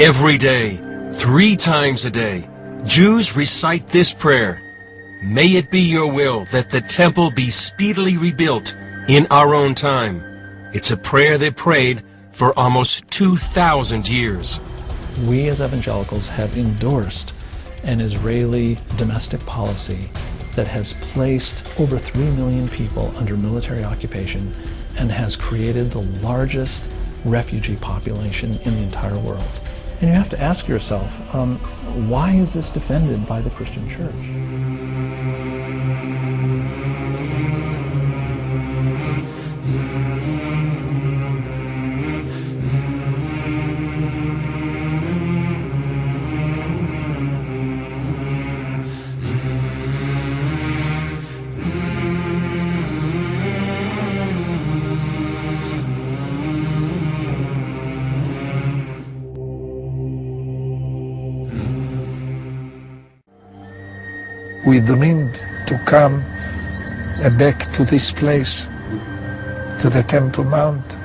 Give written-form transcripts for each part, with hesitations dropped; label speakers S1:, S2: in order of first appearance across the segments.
S1: Every day, 3 times a day, Jews recite this prayer: "May it be your will that the temple be speedily rebuilt in our own time." It's a prayer they prayed for almost 2,000 years.
S2: We as evangelicals have endorsed an Israeli domestic policy that has placed over 3 million people under military occupation and has created the largest refugee population in the entire world. And you have to ask yourself, why is this defended by the Christian Church?
S3: We dreamed to come back to this place, to the Temple Mount,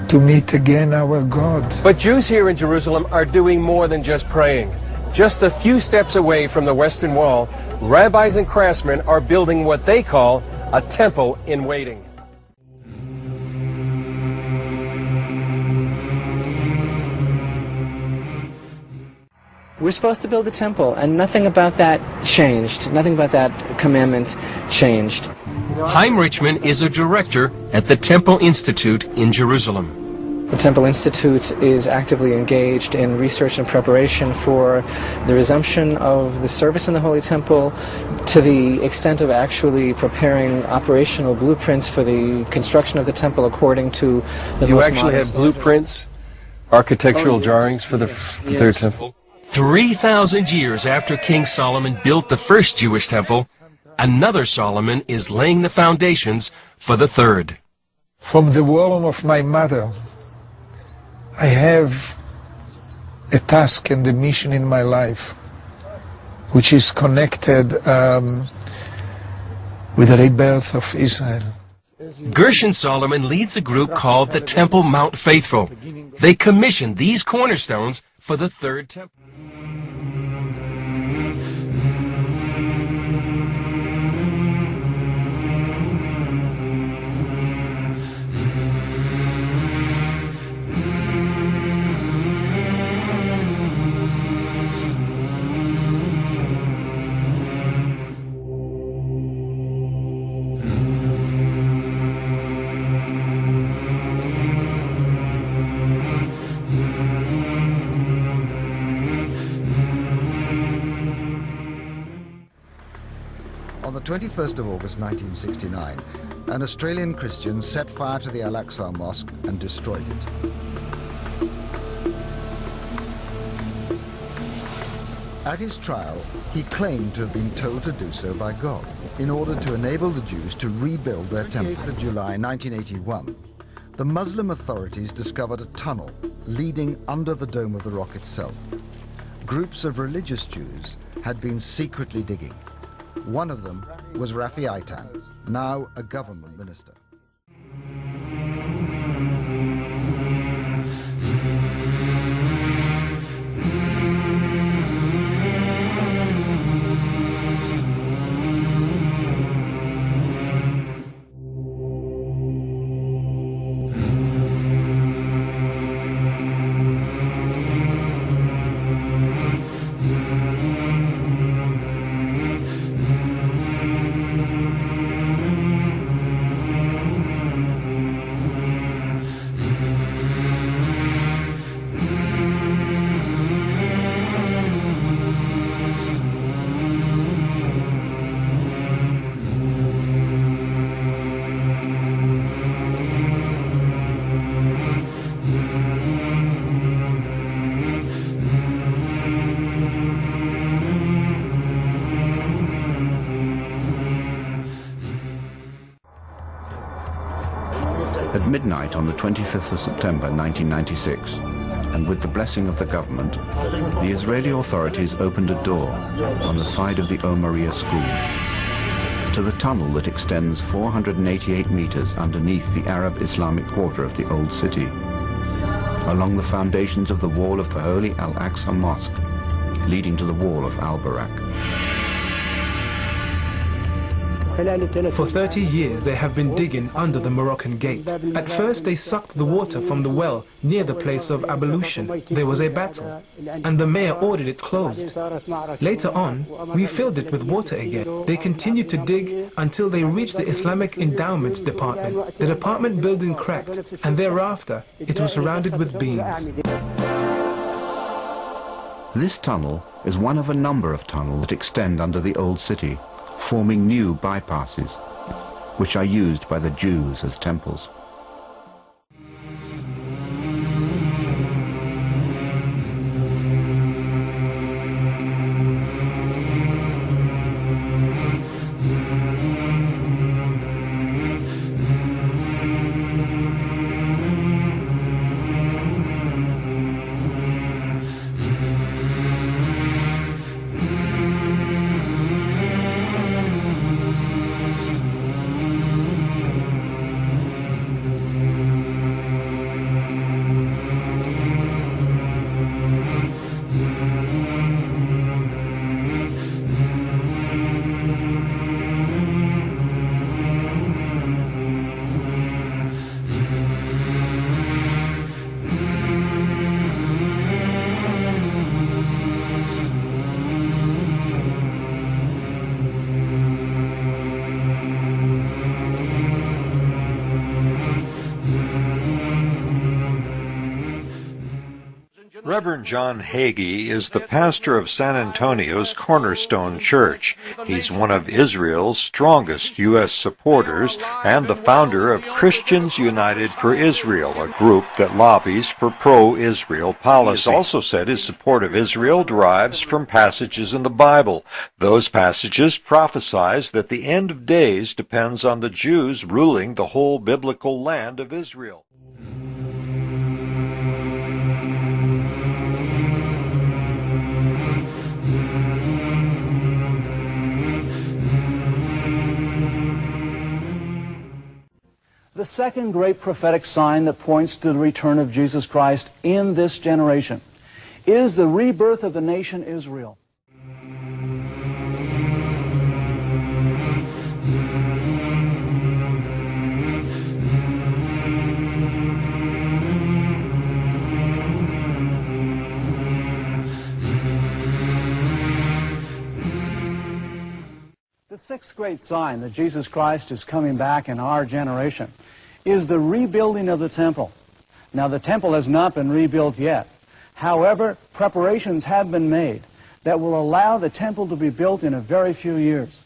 S3: to meet again our God.
S1: But Jews here in Jerusalem are doing more than just praying. Just a few steps away from the Western Wall, rabbis and craftsmen are building what they call a temple in waiting.
S4: We're supposed to build a temple, and nothing about that changed. Nothing about that commandment changed.
S1: Chaim Richman is a director at the Temple Institute in Jerusalem.
S4: The Temple Institute is actively engaged in research and preparation for the resumption of the service in the Holy Temple, to the extent of actually preparing operational blueprints for the construction of the temple according to the
S1: You
S4: most
S1: actually
S4: modern
S1: have blueprints, architectural drawings for the third temple? 3,000 years after King Solomon built the first Jewish temple, another Solomon is laying the foundations for the third.
S3: From the womb of my mother, I have a task and a mission in my life, which is connected with the rebirth of Israel.
S1: Gershon Solomon leads a group called the Temple Mount Faithful. They commissioned these cornerstones for the third temple.
S5: On the 21st of August 1969, an Australian Christian set fire to the Al-Aqsa Mosque and destroyed it. At his trial, he claimed to have been told to do so by God in order to enable the Jews to rebuild their temple. On July 1981, the Muslim authorities discovered a tunnel leading under the Dome of the Rock itself. Groups of religious Jews had been secretly digging. One of them was Verily Satan, now a government minister.
S6: At midnight on the 25th of September 1996, and with the blessing of the government, the Israeli authorities opened a door on the side of the Omaria school to the tunnel that extends 488 meters underneath the Arab Islamic quarter of the old city. along the foundations of the wall of the holy Al-Aqsa Mosque, leading to the wall of Al-Barak.
S7: For 30 years they have been digging under the Moroccan gate. At first they sucked the water from the well near the place of ablution. There was a battle, and the mayor ordered it closed. Later on, we filled it with water again. They continued to dig until they reached the Islamic Endowments Department. The department building cracked, and thereafter it was surrounded with beams.
S6: This tunnel is one of a number of tunnels that extend under the old city, forming new bypasses, which are used by the Jews as temples.
S8: Reverend John Hagee is the pastor of San Antonio's Cornerstone Church. He's one of Israel's strongest U.S. supporters and the founder of Christians United for Israel, a group that lobbies for pro-Israel policy. He has also said his support of Israel derives from passages in the Bible. Those passages prophesize that the end of days depends on the Jews ruling the whole biblical land of Israel.
S9: The second great prophetic sign that points to the return of Jesus Christ in this generation is the rebirth of the nation Israel. The sixth great sign that Jesus Christ is coming back in our generation is the rebuilding of the temple. Now, the temple has not been rebuilt yet. However, preparations have been made that will allow the temple to be built in a very few years.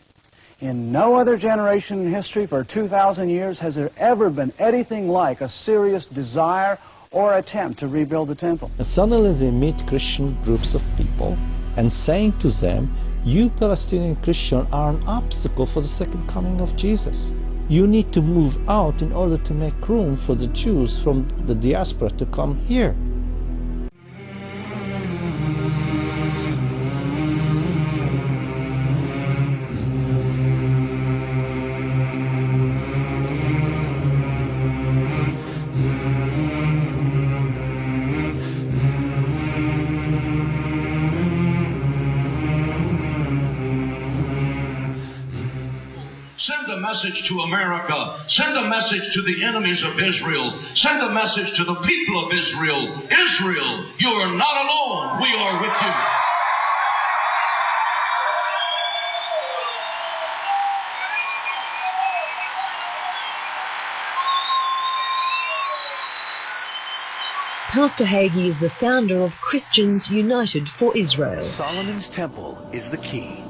S9: In no other generation in history for 2,000 years has there ever been anything like a serious desire or attempt to rebuild the temple.
S10: And suddenly they meet Christian groups of people and saying to them, "You Palestinian Christians are an obstacle for the second coming of Jesus. You need to move out in order to make room for the Jews from the diaspora to come here."
S11: Send a message to America. Send a message to the enemies of Israel. Send a message to the people of Israel. Israel, you are not alone. We are with you.
S12: Pastor Hagee is the founder of Christians United for Israel.
S13: Solomon's Temple is the key.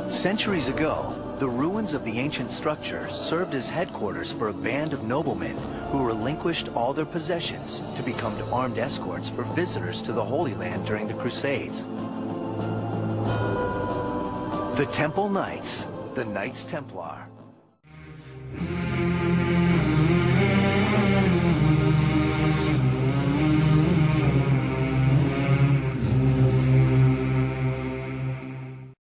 S13: Centuries ago, the ruins of the ancient structure served as headquarters for a band of noblemen who relinquished all their possessions to become armed escorts for visitors to the Holy Land during the Crusades. The Temple Knights, the Knights Templar.